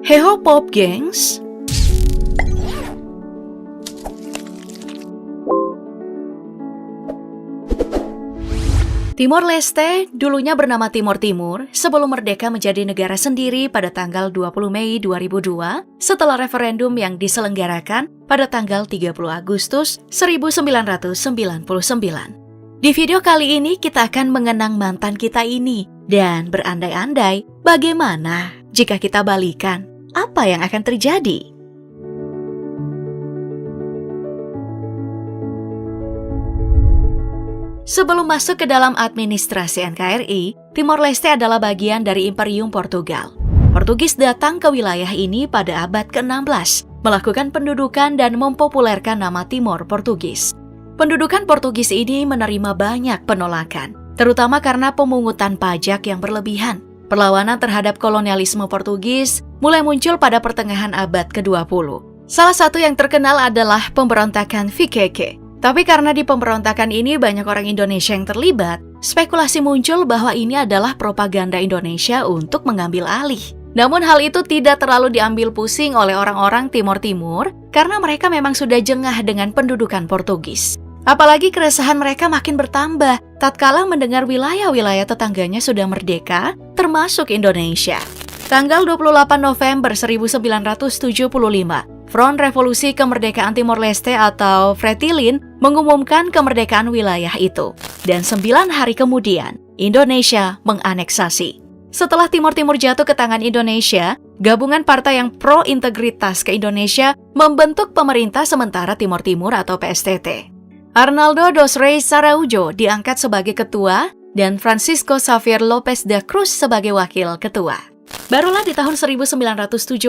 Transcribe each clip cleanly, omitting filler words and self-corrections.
Heho Pop gengs. Timor Leste dulunya bernama Timor Timur sebelum merdeka menjadi negara sendiri pada tanggal 20 Mei 2002 setelah referendum yang diselenggarakan pada tanggal 30 Agustus 1999. Di video kali ini kita akan mengenang mantan kita ini dan berandai-andai bagaimana jika kita balikan, apa yang akan terjadi? Sebelum masuk ke dalam administrasi NKRI, Timor Leste adalah bagian dari Imperium Portugal. Portugis datang ke wilayah ini pada abad ke-16, melakukan pendudukan dan mempopulerkan nama Timor Portugis. Pendudukan Portugis ini menerima banyak penolakan, terutama karena pemungutan pajak yang berlebihan. Perlawanan terhadap kolonialisme Portugis mulai muncul pada pertengahan abad ke-20. Salah satu yang terkenal adalah pemberontakan VKK. Tapi karena di pemberontakan ini banyak orang Indonesia yang terlibat, spekulasi muncul bahwa ini adalah propaganda Indonesia untuk mengambil alih. Namun hal itu tidak terlalu diambil pusing oleh orang-orang Timor Timur karena mereka memang sudah jengah dengan pendudukan Portugis. Apalagi keresahan mereka makin bertambah tatkala mendengar wilayah-wilayah tetangganya sudah merdeka, termasuk Indonesia. Tanggal 28 November 1975, Front Revolusi Kemerdekaan Timor Leste atau Fretilin mengumumkan kemerdekaan wilayah itu. Dan 9 hari kemudian, Indonesia menganeksasi. Setelah Timor Timur jatuh ke tangan Indonesia, gabungan partai yang pro-integritas ke Indonesia membentuk pemerintah sementara Timor Timur atau PSTT. Arnaldo dos Reis Araujo diangkat sebagai ketua dan Francisco Xavier Lopez da Cruz sebagai wakil ketua. Barulah di tahun 1976,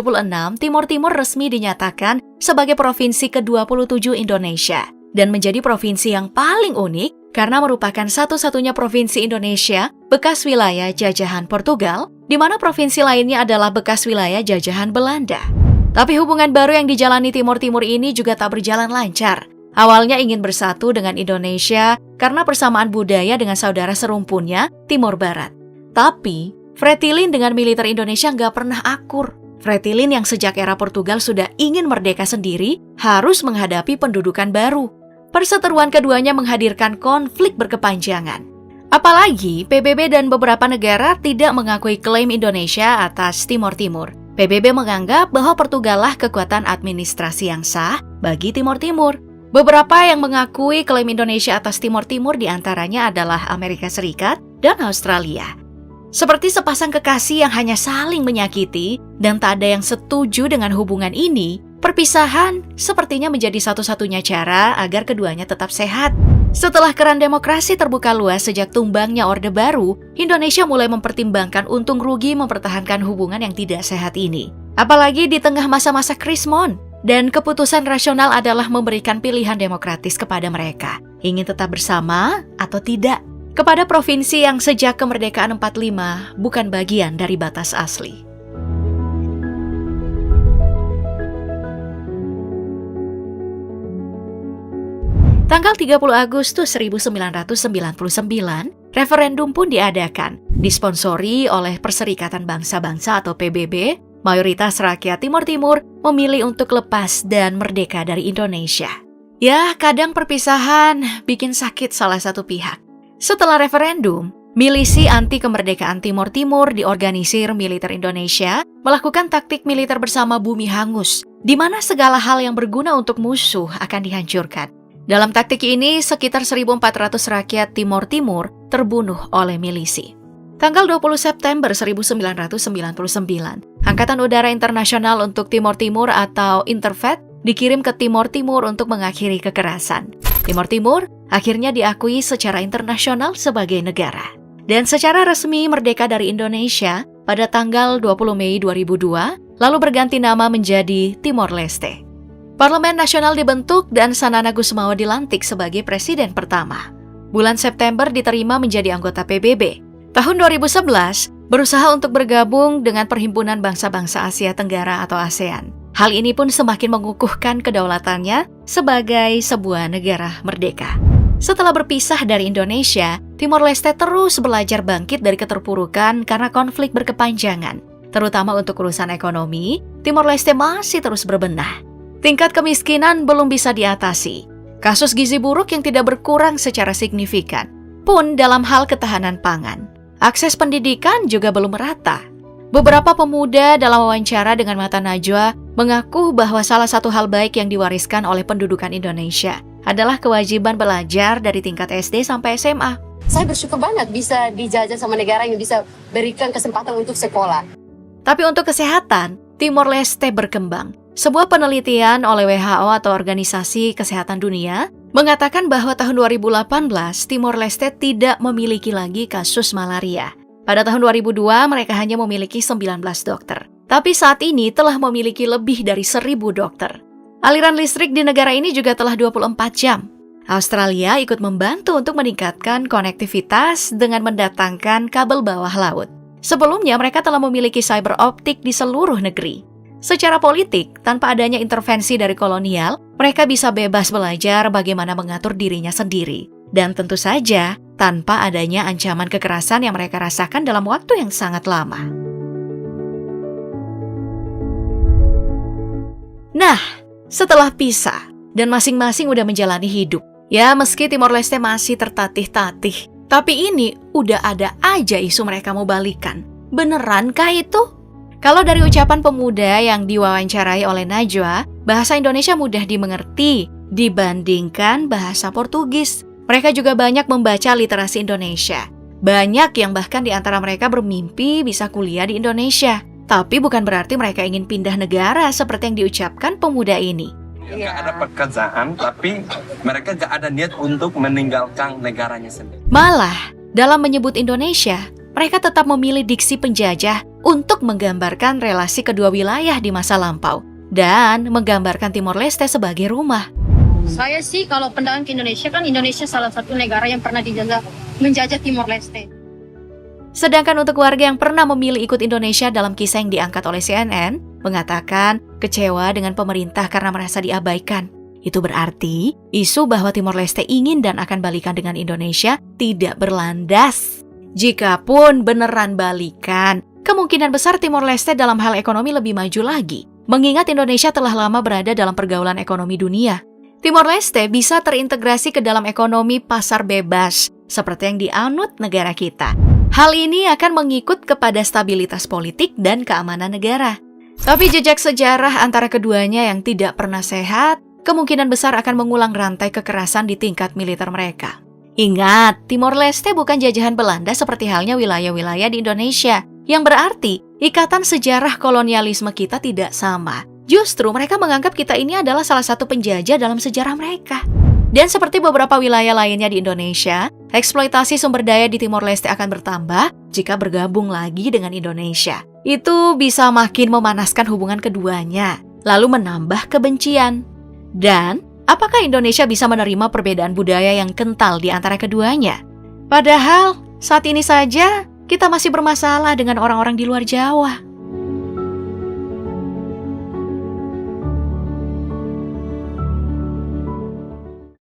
Timor Timur resmi dinyatakan sebagai provinsi ke-27 Indonesia dan menjadi provinsi yang paling unik karena merupakan satu-satunya provinsi Indonesia bekas wilayah jajahan Portugal, di mana provinsi lainnya adalah bekas wilayah jajahan Belanda. Tapi hubungan baru yang dijalani Timor Timur ini juga tak berjalan lancar. Awalnya ingin bersatu dengan Indonesia karena persamaan budaya dengan saudara serumpunnya, Timor Barat. Tapi Fretilin dengan militer Indonesia nggak pernah akur. Fretilin yang sejak era Portugal sudah ingin merdeka sendiri harus menghadapi pendudukan baru. Perseteruan keduanya menghadirkan konflik berkepanjangan. Apalagi PBB dan beberapa negara tidak mengakui klaim Indonesia atas Timor Timur. PBB menganggap bahwa Portugal lah kekuatan administrasi yang sah bagi Timor Timur. Beberapa yang mengakui klaim Indonesia atas Timor Timur diantaranya adalah Amerika Serikat dan Australia. Seperti sepasang kekasih yang hanya saling menyakiti dan tak ada yang setuju dengan hubungan ini, perpisahan sepertinya menjadi satu-satunya cara agar keduanya tetap sehat. Setelah keran demokrasi terbuka luas sejak tumbangnya Orde Baru, Indonesia mulai mempertimbangkan untung rugi mempertahankan hubungan yang tidak sehat ini. Apalagi di tengah masa-masa Krismon, dan keputusan rasional adalah memberikan pilihan demokratis kepada mereka. Ingin tetap bersama atau tidak? Kepada provinsi yang sejak kemerdekaan 45 bukan bagian dari batas asli. Tanggal 30 Agustus 1999, referendum pun diadakan, disponsori oleh Perserikatan Bangsa-Bangsa atau PBB. Mayoritas rakyat Timor Timur memilih untuk lepas dan merdeka dari Indonesia. Ya, kadang perpisahan bikin sakit salah satu pihak. Setelah referendum, milisi anti kemerdekaan Timor Timur diorganisir militer Indonesia melakukan taktik militer bersama bumi hangus, di mana segala hal yang berguna untuk musuh akan dihancurkan. Dalam taktik ini, sekitar 1.400 rakyat Timor Timur terbunuh oleh milisi. Tanggal 20 September 1999, Angkatan Udara Internasional untuk Timor Timur atau Intervet dikirim ke Timor Timur untuk mengakhiri kekerasan. Timor Timur akhirnya diakui secara internasional sebagai negara. Dan secara resmi merdeka dari Indonesia pada tanggal 20 Mei 2002, lalu berganti nama menjadi Timor Leste. Parlemen Nasional dibentuk dan Sanana Gusmao dilantik sebagai presiden pertama. Bulan September diterima menjadi anggota PBB. Tahun 2011, berusaha untuk bergabung dengan Perhimpunan Bangsa-Bangsa Asia Tenggara atau ASEAN. Hal ini pun semakin mengukuhkan kedaulatannya sebagai sebuah negara merdeka. Setelah berpisah dari Indonesia, Timor Leste terus belajar bangkit dari keterpurukan karena konflik berkepanjangan. Terutama untuk urusan ekonomi, Timor Leste masih terus berbenah. Tingkat kemiskinan belum bisa diatasi. Kasus gizi buruk yang tidak berkurang secara signifikan. Pun dalam hal ketahanan pangan. Akses pendidikan juga belum merata. Beberapa pemuda dalam wawancara dengan Mata Najwa mengaku bahwa salah satu hal baik yang diwariskan oleh pendudukan Indonesia adalah kewajiban belajar dari tingkat SD sampai SMA. Saya bersyukur banget bisa dijajah sama negara yang bisa berikan kesempatan untuk sekolah. Tapi untuk kesehatan, Timor Leste berkembang. Sebuah penelitian oleh WHO atau Organisasi Kesehatan Dunia mengatakan bahwa tahun 2018 Timor Leste tidak memiliki lagi kasus malaria. Pada tahun 2002 mereka hanya memiliki 19 dokter. Tapi saat ini telah memiliki lebih dari 1.000 dokter. Aliran listrik di negara ini juga telah 24 jam. Australia ikut membantu untuk meningkatkan konektivitas dengan mendatangkan kabel bawah laut. Sebelumnya mereka telah memiliki fiber optik di seluruh negeri. Secara politik, tanpa adanya intervensi dari kolonial, mereka bisa bebas belajar bagaimana mengatur dirinya sendiri. Dan tentu saja, tanpa adanya ancaman kekerasan yang mereka rasakan dalam waktu yang sangat lama. Nah, setelah pisah, dan masing-masing udah menjalani hidup, ya meski Timor Leste masih tertatih-tatih, tapi ini udah ada aja isu mereka mau balikan. Benerankah itu? Kalau dari ucapan pemuda yang diwawancarai oleh Najwa, bahasa Indonesia mudah dimengerti dibandingkan bahasa Portugis. Mereka juga banyak membaca literasi Indonesia. Banyak yang bahkan di antara mereka bermimpi bisa kuliah di Indonesia. Tapi bukan berarti mereka ingin pindah negara seperti yang diucapkan pemuda ini. Nggak ada pekerjaan, tapi mereka nggak ada niat untuk meninggalkan negaranya sendiri. Malah, dalam menyebut Indonesia, mereka tetap memilih diksi penjajah untuk menggambarkan relasi kedua wilayah di masa lampau dan menggambarkan Timor Leste sebagai rumah. Saya sih kalau pandangan ke Indonesia, kan Indonesia salah satu negara yang pernah menjajah Timor Leste. Sedangkan untuk warga yang pernah memilih ikut Indonesia dalam kisah yang diangkat oleh CNN, mengatakan kecewa dengan pemerintah karena merasa diabaikan. Itu berarti isu bahwa Timor Leste ingin dan akan balikan dengan Indonesia tidak berlandas. Jikapun beneran balikan, kemungkinan besar Timor Leste dalam hal ekonomi lebih maju lagi, mengingat Indonesia telah lama berada dalam pergaulan ekonomi dunia. Timor Leste bisa terintegrasi ke dalam ekonomi pasar bebas, seperti yang dianut negara kita. Hal ini akan mengikut kepada stabilitas politik dan keamanan negara. Tapi jejak sejarah antara keduanya yang tidak pernah sehat, kemungkinan besar akan mengulang rantai kekerasan di tingkat militer mereka. Ingat, Timor Leste bukan jajahan Belanda seperti halnya wilayah-wilayah di Indonesia, yang berarti ikatan sejarah kolonialisme kita tidak sama. Justru mereka menganggap kita ini adalah salah satu penjajah dalam sejarah mereka. Dan seperti beberapa wilayah lainnya di Indonesia, eksploitasi sumber daya di Timor Leste akan bertambah jika bergabung lagi dengan Indonesia. Itu bisa makin memanaskan hubungan keduanya, lalu menambah kebencian. Dan apakah Indonesia bisa menerima perbedaan budaya yang kental di antara keduanya? Padahal saat ini saja kita masih bermasalah dengan orang-orang di luar Jawa.